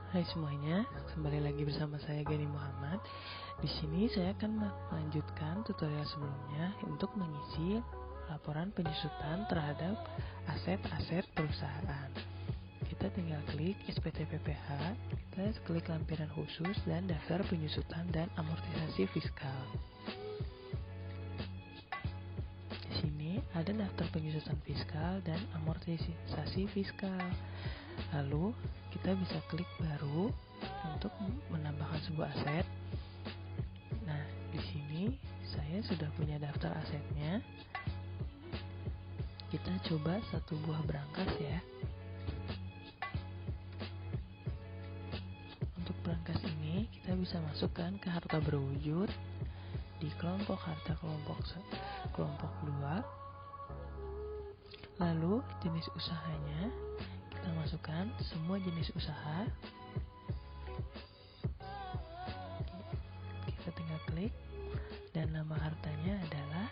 Hai semuanya, kembali lagi bersama saya Gani Muhammad. Di sini saya akan melanjutkan tutorial sebelumnya untuk mengisi laporan penyusutan terhadap aset-aset perusahaan. Kita tinggal klik SPT PPH, kita klik lampiran khusus dan daftar penyusutan dan amortisasi fiskal. Di sini ada daftar penyusutan fiskal dan amortisasi fiskal. Lalu kita bisa klik baru untuk menambahkan sebuah aset. Nah, di sini saya sudah punya daftar asetnya. Kita coba satu buah berangkas ya. Untuk berangkas ini kita bisa masukkan ke harta berwujud di kelompok harta kelompok 2. Lalu jenis usahanya kita masukkan semua jenis usaha. Kita tinggal klik dan nama hartanya adalah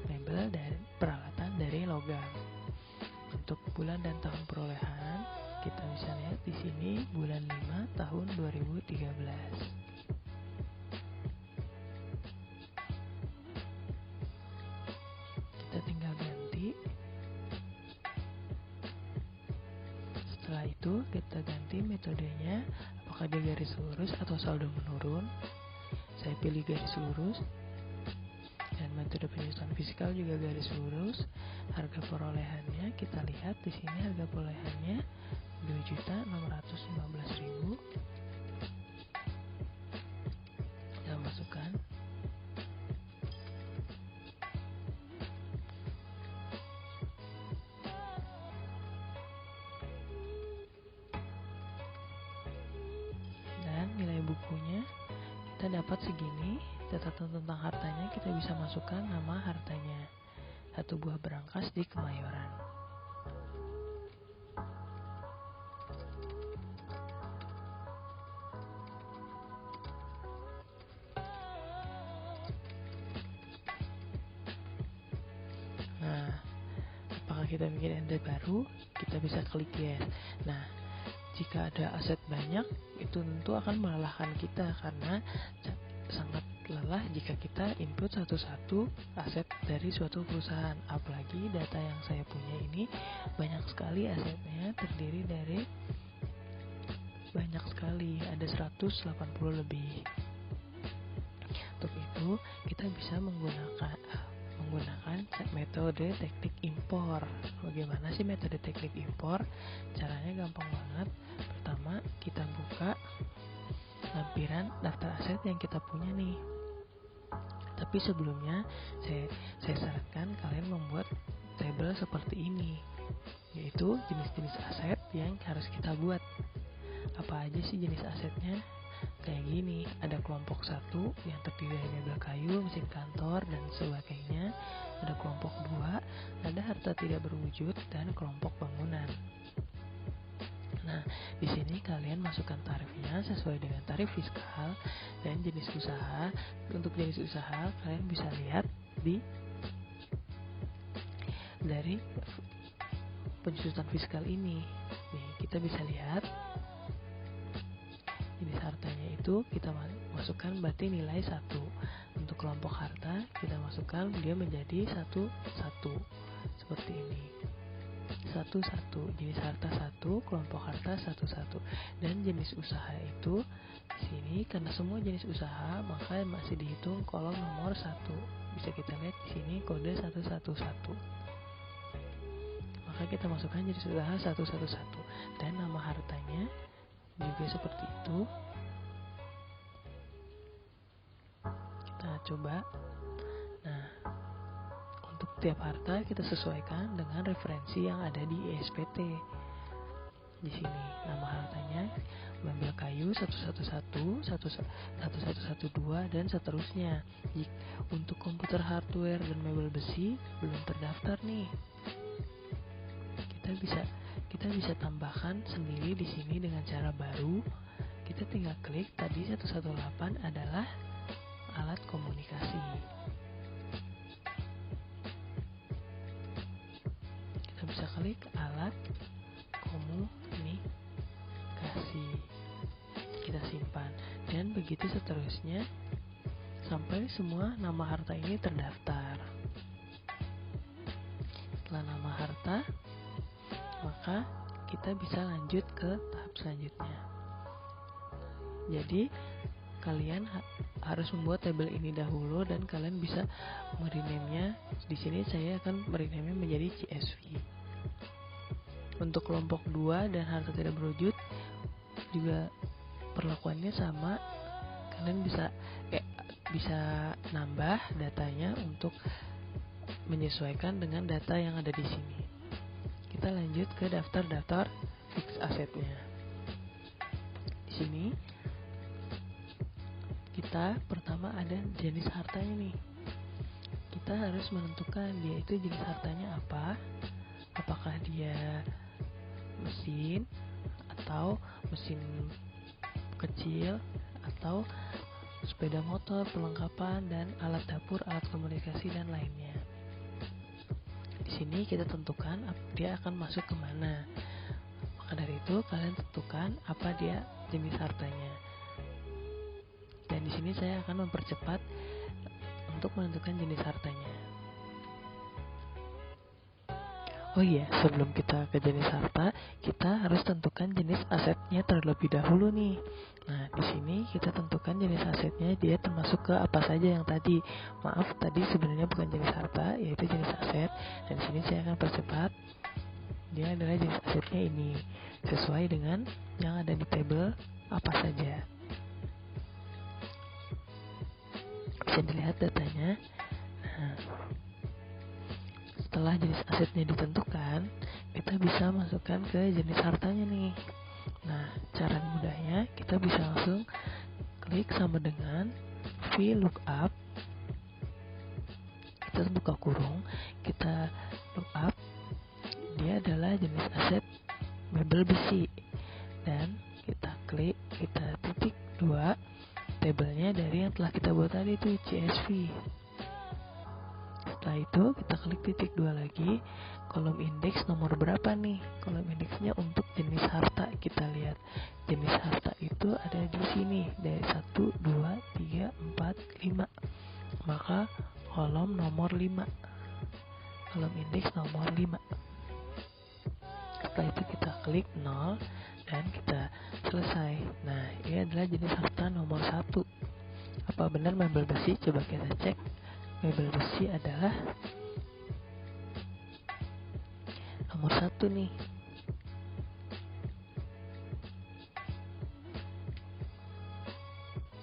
mebel dan peralatan dari logam. Untuk bulan dan tahun perolehan kita bisa lihat di sini bulan 5 tahun 2013. Kita tinggal ganti. Setelah itu kita ganti metodenya, apakah dia garis lurus atau saldo menurun. Saya pilih garis lurus. Dan metode penyusutan fiskal juga garis lurus. Harga perolehannya kita lihat di sini, harga perolehannya 2.615.000. Kita masukkan. Dan nilai bukunya kita dapat segini. Catatan tentang hartanya kita bisa masukkan nama hartanya, satu buah berangkas di Kemayoran. Nah, apakah kita bikin entry baru? Kita bisa klik yes. Nah, jika ada aset banyak, itu tentu akan melelahkan kita karena sangat lelah jika kita input satu-satu aset dari suatu perusahaan. Apalagi data yang saya punya ini banyak sekali asetnya, terdiri dari banyak sekali, ada 180 lebih. Untuk itu kita bisa menggunakan metode teknik impor. Bagaimana sih metode teknik impor? Caranya gampang banget. Pertama, kita buka lampiran daftar aset yang kita punya nih. Tapi sebelumnya saya sarankan kalian membuat tabel seperti ini, yaitu jenis-jenis aset yang harus kita buat. Apa aja sih jenis asetnya? Kayak gini, ada kelompok 1 yang terdiri dari mebel kayu, mesin kantor, dan sebagainya. Ada kelompok 2, ada harta tidak berwujud, dan kelompok bangunan. Nah, di sini kalian masukkan tarifnya sesuai dengan tarif fiskal dan jenis usaha. Untuk jenis usaha kalian bisa lihat dari penyusutan fiskal ini. Nih, kita bisa lihat jenis hartanya itu kita masukkan berarti nilai 1. Untuk kelompok harta kita masukkan dia menjadi 1 seperti ini. 1 jenis harta 1, kelompok harta 1. Dan jenis usaha itu di sini karena semua jenis usaha maka masih dihitung kolom nomor 1. Bisa kita lihat di sini kode 111. Maka kita masukkan jenis usaha 111 dan nama hartanya juga seperti itu. Kita coba. Nah, untuk tiap harta kita sesuaikan dengan referensi yang ada di SPT. Di sini nama hartanya mebel kayu 111, 1112 dan seterusnya. Untuk komputer hardware dan mebel besi belum terdaftar nih. Kita bisa tambahkan sendiri di sini dengan cara baru. Kita tinggal klik tadi 118 adalah alat komunikasi. Kita bisa klik alat komunikasi. simpan, dan begitu seterusnya sampai semua nama harta ini terdaftar. Setelah nama harta, maka kita bisa lanjut ke tahap selanjutnya. Jadi kalian harus membuat tabel ini dahulu dan kalian bisa merename-nya. Di sini saya akan merename menjadi CSV. Untuk kelompok 2 dan harta tidak berwujud juga perlakuannya sama. Kalian bisa nambah datanya untuk menyesuaikan dengan data yang ada di sini. Kita lanjut ke daftar-daftar fixed assetnya. Di sini kita pertama ada jenis hartanya nih. Kita harus menentukan dia itu jenis hartanya apa. Apakah dia mesin atau mesin kecil atau sepeda motor, perlengkapan dan alat dapur, alat komunikasi dan lainnya. Di sini kita tentukan dia akan masuk kemana. Maka dari itu kalian tentukan apa dia jenis hartanya. Dan di sini saya akan mempercepat untuk menentukan jenis hartanya. Oh iya, sebelum kita ke jenis harta, kita harus tentukan jenis asetnya terlebih dahulu nih. Nah, di sini kita tentukan jenis asetnya, dia termasuk ke apa saja yang tadi. Maaf, tadi sebenarnya bukan jenis harta, yaitu jenis aset. Dan di sini saya akan percepat. Dia adalah jenis asetnya ini, sesuai dengan yang ada di tabel apa saja. Bisa dilihat datanya. Nah, setelah jenis asetnya ditentukan, kita bisa masukkan ke jenis hartanya nih. Nah, cara mudahnya kita bisa langsung klik sama dengan VLOOKUP. Kita buka kurung, kita lookup. Dia adalah jenis aset mebel besi. Dan kita klik, kita titik 2 tabelnya dari yang telah kita buat tadi itu CSV. Setelah itu kita klik titik 2 lagi, kolom indeks nomor berapa nih? Kolom indeksnya untuk jenis harta. Kita lihat jenis harta itu ada di sini dari 1, 2, 3, 4, 5. Maka kolom nomor 5. Kolom indeks nomor 5. Setelah itu kita klik 0 dan kita selesai. Nah, ini adalah jenis harta nomor 1. Apa benar mebel besi? Coba kita cek. Mebel besi adalah nomor 1 nih.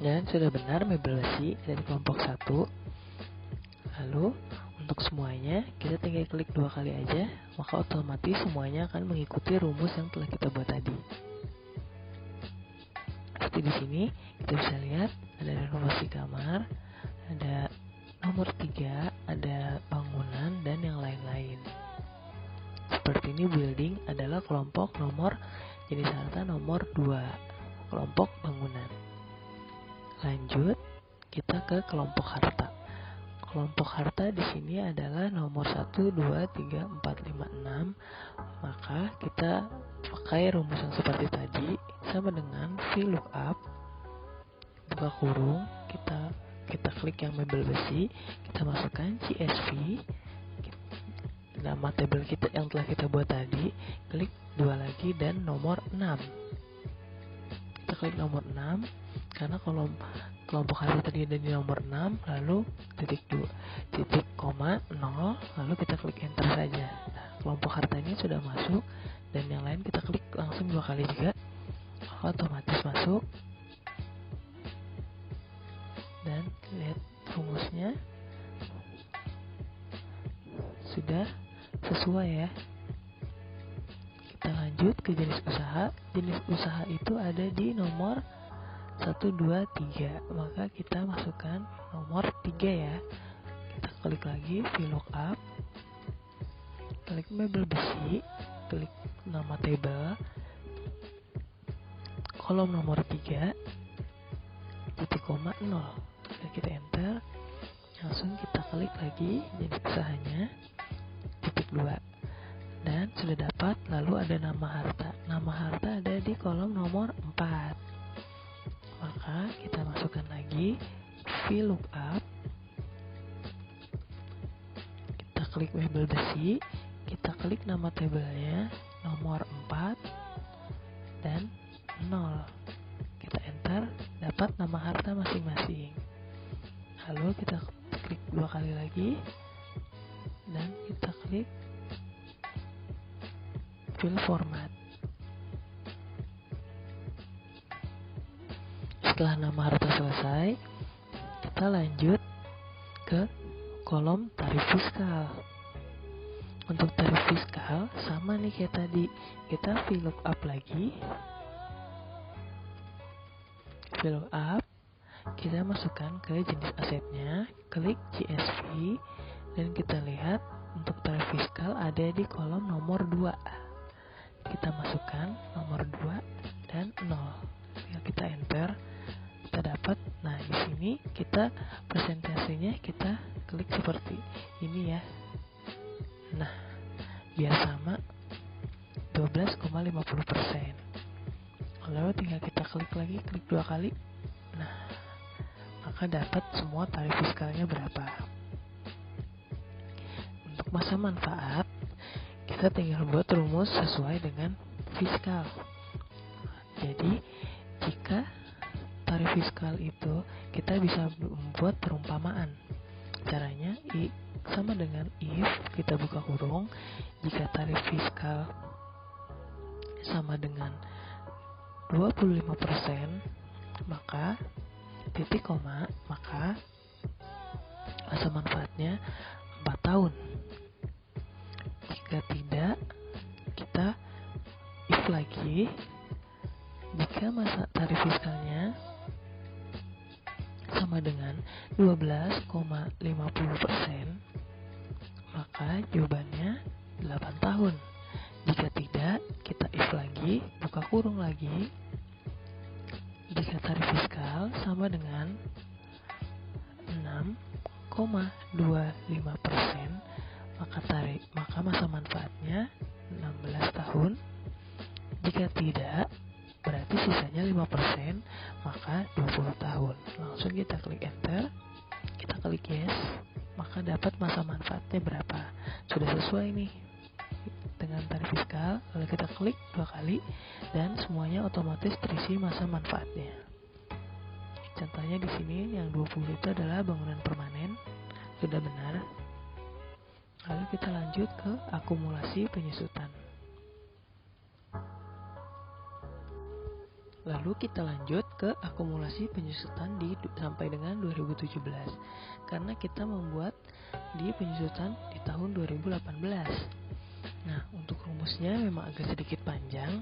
Dan sudah benar mebel besi dari kelompok 1. Lalu untuk semuanya kita tinggal klik 2 kali aja, maka otomatis semuanya akan mengikuti rumus yang telah kita buat tadi. Seperti di sini kita bisa lihat ada renovasi kamar, ada nomor 3, ada bangunan dan yang lain-lain. Seperti ini building adalah kelompok nomor jenis harta nomor 2, kelompok bangunan. Lanjut kita ke kelompok harta. Kelompok harta di sini adalah nomor 1, 2, 3, 4, 5, 6. Maka kita pakai rumus yang seperti tadi sama dengan VLOOKUP. Buka kurung, kita klik yang mebel besi, kita masukkan CSV, nama tabel kita yang telah kita buat tadi, klik 2 lagi dan nomor 6. Kita klik nomor 6 karena kelompok harta tadi ada di nomor 6, lalu titik 0, lalu kita klik enter saja. Nah, kelompok hartanya sudah masuk dan yang lain kita klik langsung 2 kali juga, otomatis masuk. Dan lihat rumusnya sudah sesuai ya. Kita lanjut ke jenis usaha. Jenis usaha itu ada di nomor 1, 2, 3. Maka kita masukkan nomor 3 ya. Kita klik lagi VLOOKUP, klik mebel besi, klik nama tabel, kolom nomor 3, titik koma 0. Kita enter, langsung kita klik lagi jenis usahanya, titik 2, dan sudah dapat. Lalu ada nama harta. Nama harta ada di kolom nomor 4. Maka kita masukkan lagi VLOOKUP, kita klik label besi, kita klik nama tabelnya nomor 4 dan 0. Kita enter, dapat nama harta masing-masing. Lalu kita klik 2 kali lagi dan kita klik fill format. Setelah nama harta selesai, kita lanjut ke kolom tarif fiskal. Untuk tarif fiskal sama nih kayak tadi, kita VLOOKUP lagi, VLOOKUP, kita masukkan ke jenis asetnya, klik CSV, dan kita lihat untuk tarif fiskal ada di kolom nomor 2. Kita masukkan nomor 2 dan 0. Tinggal kita enter, kita dapat. Nah, di sini kita presentasenya kita klik seperti ini ya. Nah, biar sama 12,50%. Lalu tinggal kita klik lagi, klik 2 kali. Nah, maka dapat semua tarif fiskalnya berapa. Untuk masa manfaat, kita tinggal buat rumus sesuai dengan fiskal. Jadi, jika tarif fiskal itu kita bisa membuat perumpamaan. Caranya sama dengan if kita buka kurung, jika tarif fiskal sama dengan 25%, maka titik koma, maka masa manfaatnya 4 tahun. Jika tidak, kita if lagi, jika masa tarif fiskalnya sama dengan 12,50%, maka jawabannya 8 tahun. Jika tidak, kita if lagi, buka kurung lagi. Jika tarif fiskal sama dengan 6,25%, maka masa manfaatnya 16 tahun. Jika tidak, berarti sisanya 5%, maka 20 tahun. Langsung kita klik enter, kita klik yes, maka dapat masa manfaatnya berapa. Sudah sesuai nih dengan tarif fiskal. Lalu kita klik 2 kali dan semuanya otomatis terisi masa manfaatnya. Contohnya di sini yang 20 itu adalah bangunan permanen, sudah benar. Lalu kita lanjut ke akumulasi penyusutan. Lalu kita lanjut ke akumulasi penyusutan sampai dengan 2017, karena kita membuat di penyusutan di tahun 2018. Nah, untuk rumusnya memang agak sedikit panjang.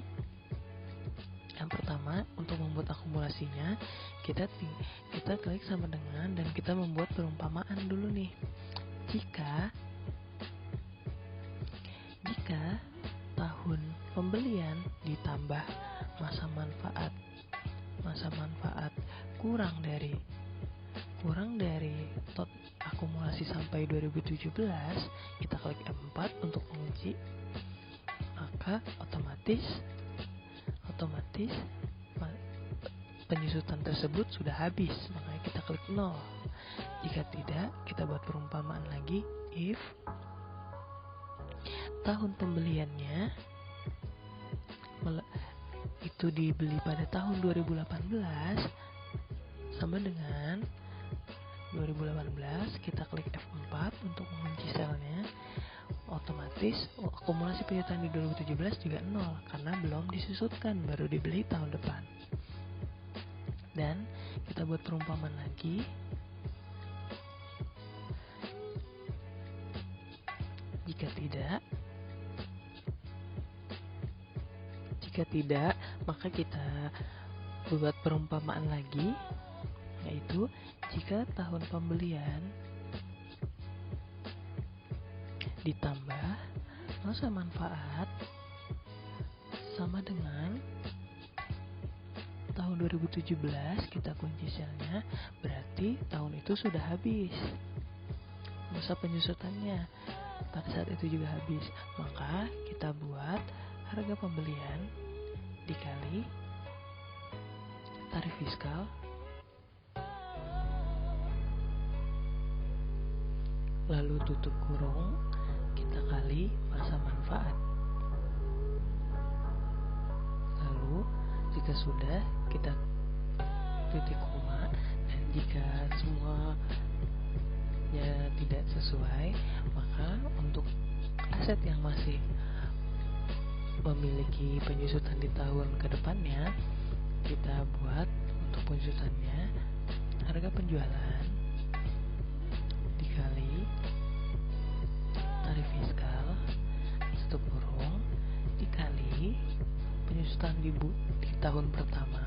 Yang pertama, untuk membuat akumulasinya, kita klik sama dengan dan kita membuat perumpamaan dulu nih. Jika tahun pembelian ditambah masa manfaat kurang dari tot akumulasi sampai 2017, kita klik F4 untuk mengunci, maka otomatis penyusutan tersebut sudah habis, makanya kita klik 0. Jika tidak, kita buat perumpamaan lagi, if tahun pembeliannya itu dibeli pada tahun 2018 sama dengan 2018, kita klik F4 untuk mengunci selnya. Otomatis akumulasi penyusutan di 2017 juga 0 karena belum disusutkan, baru dibeli tahun depan. Dan kita buat perumpamaan lagi. Jika tidak, maka kita buat perumpamaan lagi, yaitu jika tahun pembelian ditambah masa manfaat sama dengan tahun 2017, kita kunci selnya, berarti tahun itu sudah habis masa penyusutannya, pada saat itu juga habis. Maka kita buat harga pembelian dikali tarif fiskal lalu tutup kurung, kita kali masa manfaat. Lalu jika sudah, kita titik koma, dan jika semuanya tidak sesuai, maka untuk aset yang masih memiliki penyusutan di tahun kedepannya, kita buat untuk penyusutannya harga penjualan dikali tarif fiskal tutup kurung dikali penyusutan di tahun pertama,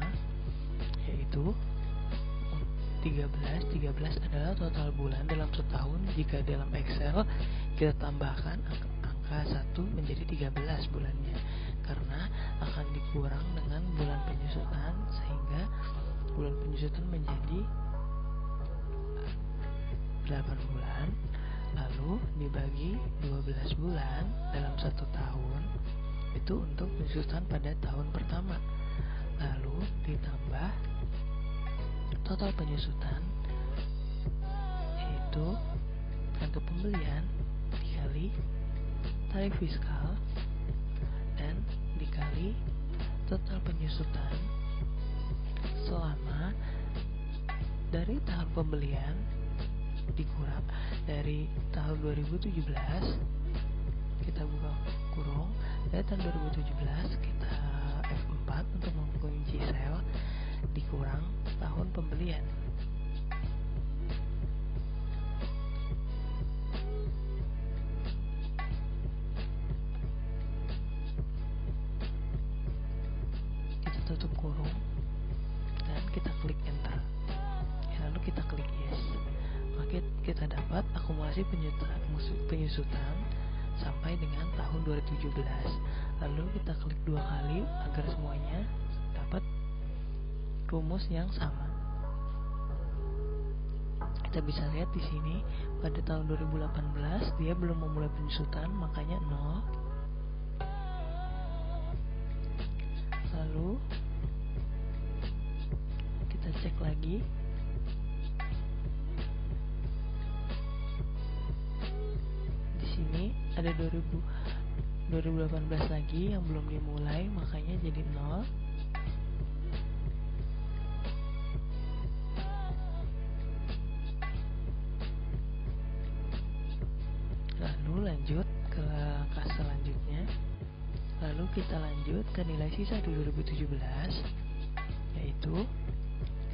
yaitu 13 adalah total bulan dalam setahun. Jika dalam Excel kita tambahkan angka 1 menjadi 13 bulannya, karena akan dikurang dengan bulan penyusutan, sehingga bulan penyusutan menjadi 8 bulan, lalu dibagi 12 bulan dalam satu tahun, itu untuk penyusutan pada tahun pertama, lalu ditambah total penyusutan, yaitu harga pembelian dikali tarif fiskal dan dikali total penyusutan selama dari tahun pembelian dikurang dari tahun 2017, kita buka kurung, dari tahun 2017 kita F4 untuk mengunci sel, dikurang tahun pembelian. Kita tutup kurung dan kita klik enter, lalu kita klik yes. Maka kita dapat akumulasi penyusutan sampai dengan tahun 2017. Lalu kita klik 2 kali agar semuanya dapat rumus yang sama. Kita bisa lihat di sini pada tahun 2018 dia belum memulai penyusutan, makanya 0. Lalu kita cek lagi. Di sini ada 2018 lagi yang belum dimulai, makanya jadi 0. Lalu lanjut ke langkah selanjutnya. Lalu kita lanjut ke nilai sisa di 2017, yaitu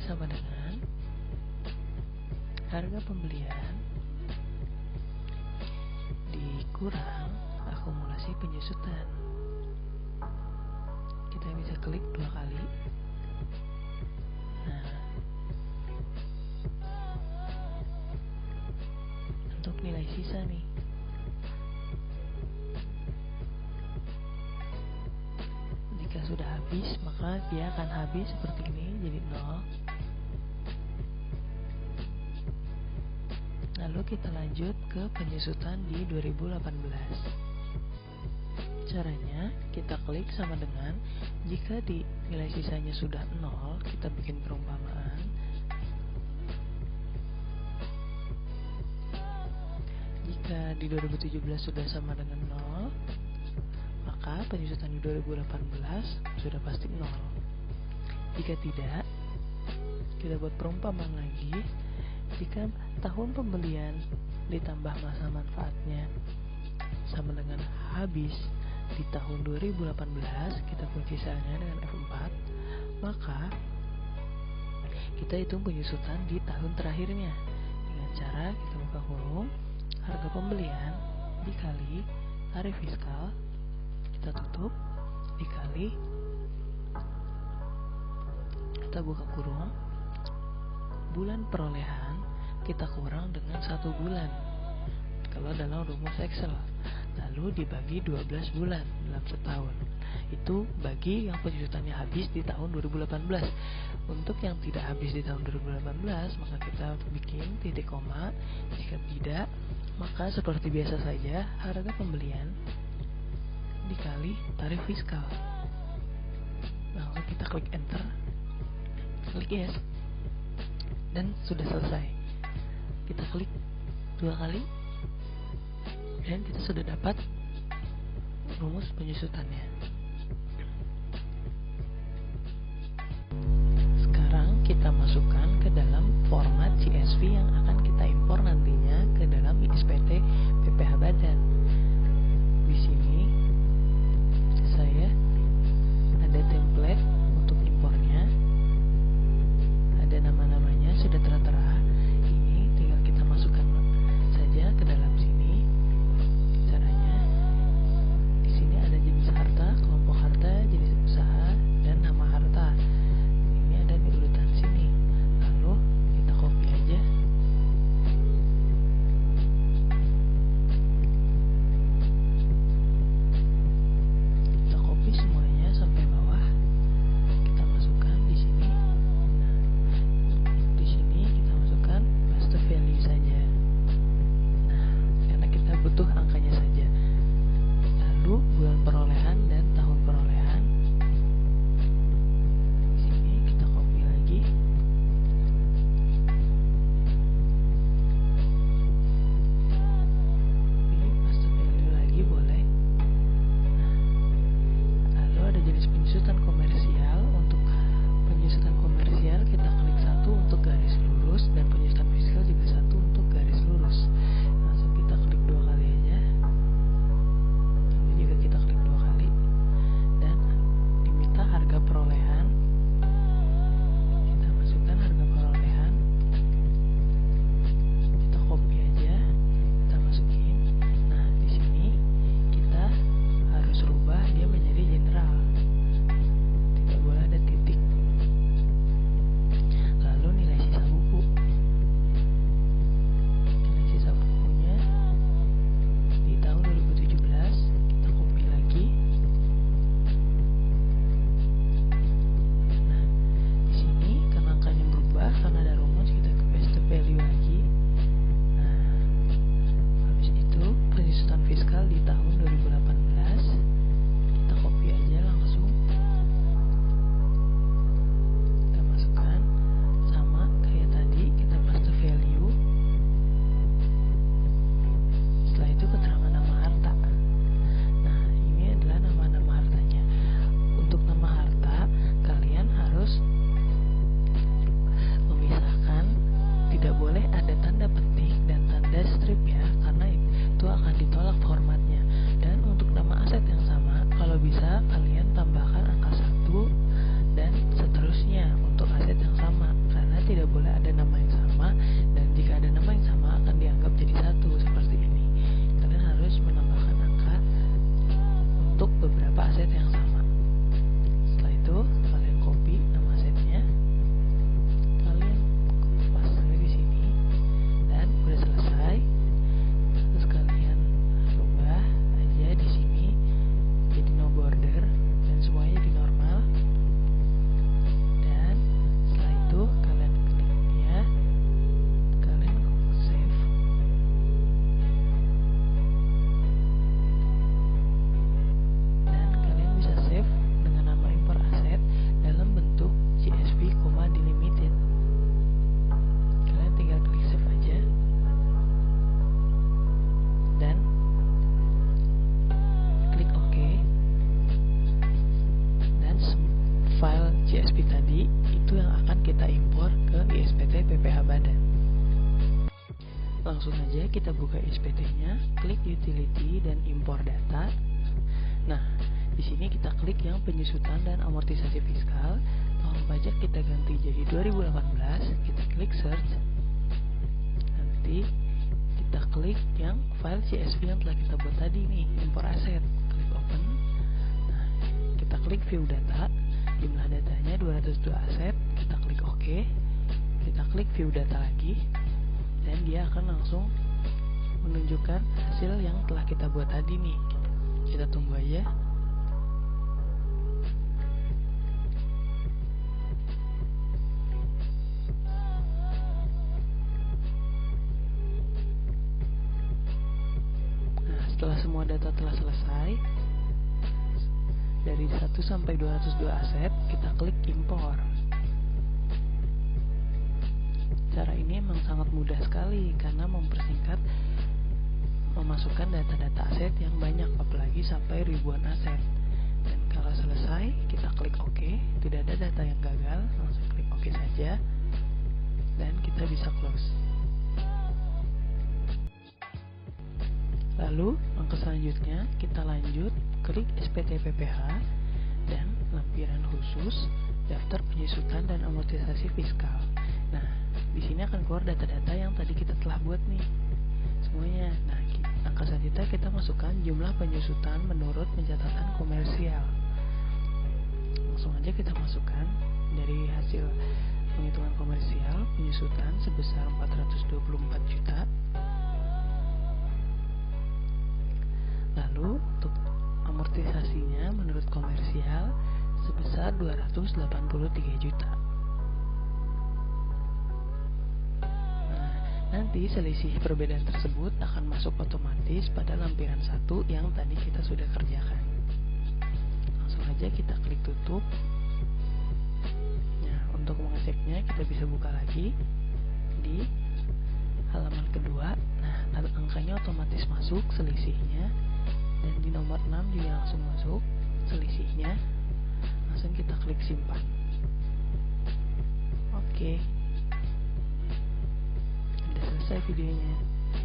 sama dengan harga pembelian dikurang akumulasi penyusutan. Kita bisa klik 2 kali. Nah, untuk nilai sisa nih, jika sudah habis, maka dia akan habis seperti ini, jadi 0. Lalu kita lanjut ke penyusutan di 2018. Caranya, kita klik sama dengan jika di nilai sisanya sudah 0, kita bikin perumpamaan. Jika di 2017 sudah sama dengan 0, maka penyusutan di 2018 sudah pasti 0. Jika tidak, kita buat perumpamaan lagi. Jika tahun pembelian ditambah masa manfaatnya sama dengan habis di tahun 2018, kita kunci selnya dengan F4, maka kita hitung penyusutan di tahun terakhirnya dengan cara kita buka kurung, harga pembelian dikali tarif fiskal, kita tutup, dikali, kita buka kurung, bulan perolehan kita kurang dengan 1 bulan kalau dalam rumus Excel, lalu dibagi 12 bulan dalam setahun. Itu bagi yang penyusutannya habis di tahun 2018. Untuk yang tidak habis di tahun 2018, maka kita bikin titik koma. Jika tidak, maka seperti biasa saja, harga pembelian dikali tarif fiskal. Langsung kita klik enter, klik yes, dan sudah selesai. Kita klik 2 kali, Dan kita sudah dapat rumus penyusutannya. Sekarang kita masukkan ke dalam format CSV yang akan kita impor nantinya ke dalam ISPT PPH Badan. Di sini saya ada template untuk impornya, ada nama-namanya sudah tertera. Ini tinggal kita masukkan saja ke dalam sini. Caranya di sini ada jenis harta, kelompok harta, jenis usaha, dan nama harta. Ini ada di urutan sini. Lalu kita copy aja. Kita copy semuanya sampai bawah. Kita masukkan di sini. Di sini kita masukkan paste value saja. Nah, karena kita butuh angkanya saja. Lalu bulan perolehan dan tahun perolehan. Di sini kita copy lagi. Ini paste value lagi boleh. Nah, lalu ada jenis penyusutan komersial. Untuk penyusutan komersial kita klik 1 untuk garis lurus, dan penyusutan fiskal juga 1 untuk garis lurus. Langsung kita klik 2 kali aja. Ini juga kita klik 2 kali. Dan diminta harga perolehan. Kita masukkan harga perolehan. Kita copy aja. Kita masukin. Nah, di sini kita harus rubah dia menjadi general. Tidak boleh ada titik. Lalu nilai sisa buku. Nilai sisa bukunya di tahun 2017 kita copy lagi. Nah, di sini karena angkanya berubah karena ada rumus, kita ke paste value lagi. Nah, habis itu penyusutan fiskal di tahun 2018 kita copy aja langsung. Kita masukkan sama kayak tadi, kita paste value. Setelah itu keterangan nama harta. Nah, ini adalah nama-nama hartanya. Untuk nama harta kalian harus memisahkan, tidak boleh ada tanda petik dan tanda strip ya, karena itu akan ditolak formatnya. Dan untuk nama aset yang sama, kalau bisa kalian tambahkan angka 1 dan seterusnya untuk aset yang sama, karena tidak boleh ada nama yang sama, dan jika ada nama yang sama akan dianggap jadi 1 seperti ini. Kalian harus menambahkan angka untuk beberapa aset yang sama. Setelah itu kalian copy nama asetnya, kalian paste di sini, dan udah selesai. Terus kalian rubah aja di sini jadi no border dan semuanya jadi normal. Dan setelah itu kalian klik ya, kalian save. Dan kalian bisa save dengan nama impor aset dalam bentuk CSV, delimited. Kalian tinggal klik save aja. Dan klik OK. Dan file CSV tadi itu yang akan kita impor ke ISPT PPH Badan. Langsung aja kita buka ISPT-nya, klik utility dan impor data. Nah, di sini kita klik yang penyusutan dan amortisasi fiskal. Tahun pajak kita ganti jadi 2018. Kita klik search. Nanti kita klik yang file CSV yang telah kita buat tadi nih, impor aset. Klik open. Nah, kita klik view data. Jumlah datanya 202 aset. Kita klik OK. Kita klik view data lagi, dan dia akan langsung menunjukkan hasil yang telah kita buat tadi nih. Kita tunggu aja. Nah, setelah semua data telah selesai, dari 1 sampai 202 aset, kita klik impor. Cara ini memang sangat mudah sekali karena mempersingkat memasukkan data-data aset yang banyak, apalagi sampai ribuan aset. Dan kalau selesai, kita klik OK, tidak ada data yang gagal, langsung klik OK saja, dan kita bisa close. Lalu, langkah selanjutnya, kita lanjut, klik SPT PPh, dan lampiran khusus, daftar penyusutan dan amortisasi fiskal. Nah, di sini akan keluar data-data yang tadi kita telah buat nih, semuanya. Nah, langkah selanjutnya kita masukkan jumlah penyusutan menurut pencatatan komersial. Langsung aja kita masukkan dari hasil penghitungan komersial penyusutan sebesar 424 juta. Lalu untuk amortisasinya menurut komersial sebesar 283 juta. Nah, nanti selisih perbedaan tersebut akan masuk otomatis pada lampiran 1 yang tadi kita sudah kerjakan. Langsung aja kita klik tutup. Nah, untuk mengeceknya kita bisa buka lagi di halaman kedua. Nah, angkanya otomatis masuk selisihnya, dan di nomor 6 juga langsung masuk selisihnya. Langsung kita klik simpan. Oke, udah selesai videonya.